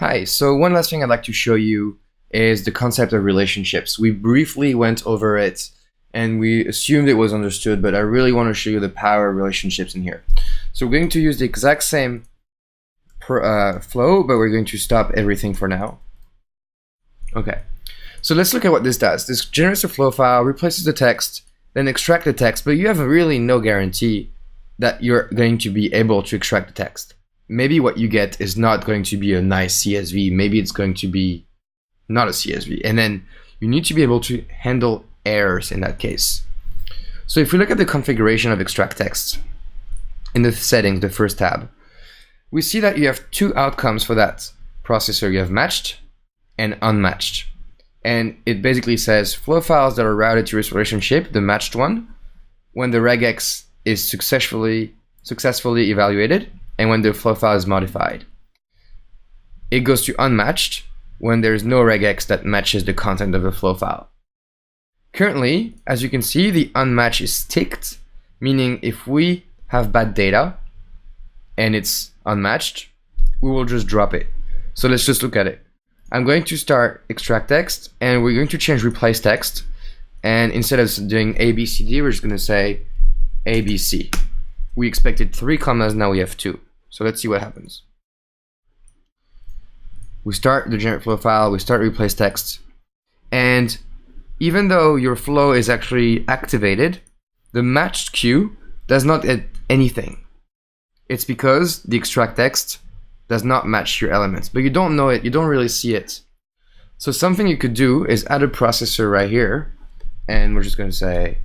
Hi, so one last thing I'd like to show you is the concept of relationships. We briefly went over it and we assumed it was understood, but I really want to show you the power of relationships in here. So we're going to use the exact same flow, but we're going to stop everything for now. Okay, so let's look at what this does. This generates a flow file, replaces the text, then extract the text, but you have really no guarantee that you're going to be able to extract the text. Maybe what you get is not going to be a nice CSV. Maybe it's going to be not a CSV. And then you need to be able to handle errors in that case. So if we look at the configuration of extract text in the settings, the first tab, we see that you have two outcomes for that processor. You have matched and unmatched. And it basically says flow files that are routed to this relationship, the matched one, when the regex is successfully evaluated, and when the flow file is modified. It goes to unmatched when there is no regex that matches the content of the flow file. Currently, as you can see, the unmatched is ticked, meaning if we have bad data and it's unmatched, we will just drop it. So let's just look at it. I'm going to start extract text and we're going to change replace text. And instead of doing ABCD, we're just going to say ABC. We expected 3 commas, now we have 2. So let's see what happens. We start the generate flow file, we start replace text, and even though your flow is actually activated, the matched queue does not get anything. It's because the extract text does not match your elements, but you don't know it, you don't really see it. So something you could do is add a processor right here, and we're just going to say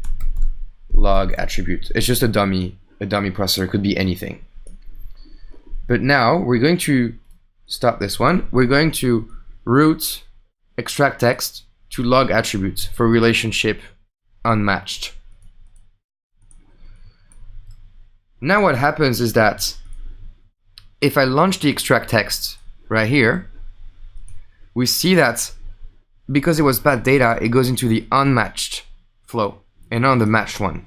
log attribute. It's just a dummy processor, it could be anything. But now we're going to stop this one. We're going to route extract text to log attributes for relationship unmatched. Now what happens is that if I launch the extract text right here, we see that because it was bad data, it goes into the unmatched flow and not the matched one.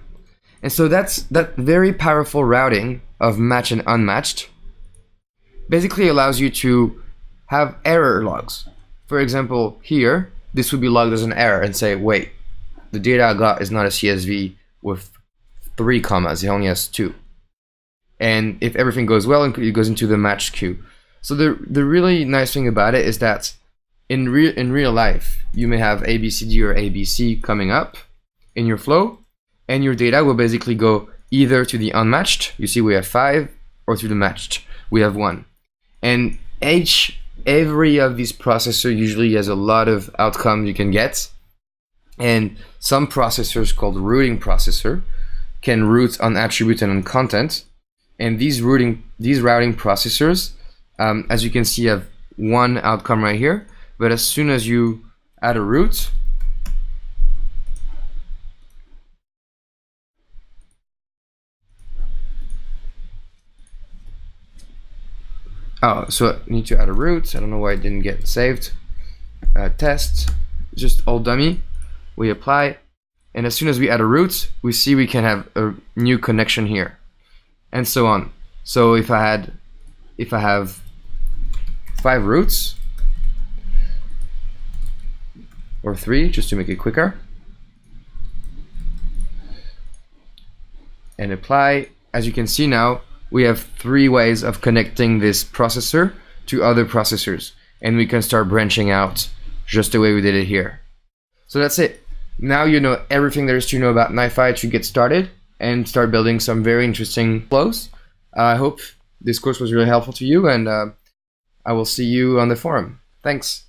And so that's that very powerful routing of match and unmatched basically allows you to have error logs. For example, here, this would be logged as an error and say, wait, the data I got is not a CSV with 3 commas, it only has 2. And if everything goes well, it goes into the matched queue. So the really nice thing about it is that in real life, you may have ABCD or ABC coming up in your flow, and your data will basically go either to the unmatched, you see we have 5, or to the matched, we have 1. And every of these processors usually has a lot of outcomes you can get. And some processors called routing processor can route on attribute and on content. And these routing processors, as you can see, have one outcome right here. But as soon as you add a route, oh, so I need to add a route. I don't know why it didn't get saved. Test, just all dummy. We apply, and as soon as we add a route, we see we can have a new connection here, and so on. So if I have 5 routes, or 3, just to make it quicker, and apply, as you can see now, we have 3 ways of connecting this processor to other processors, and we can start branching out just the way we did it here. So that's it. Now you know everything there is to know about NiFi to get started and start building some very interesting flows. I hope this course was really helpful to you, and I will see you on the forum. Thanks.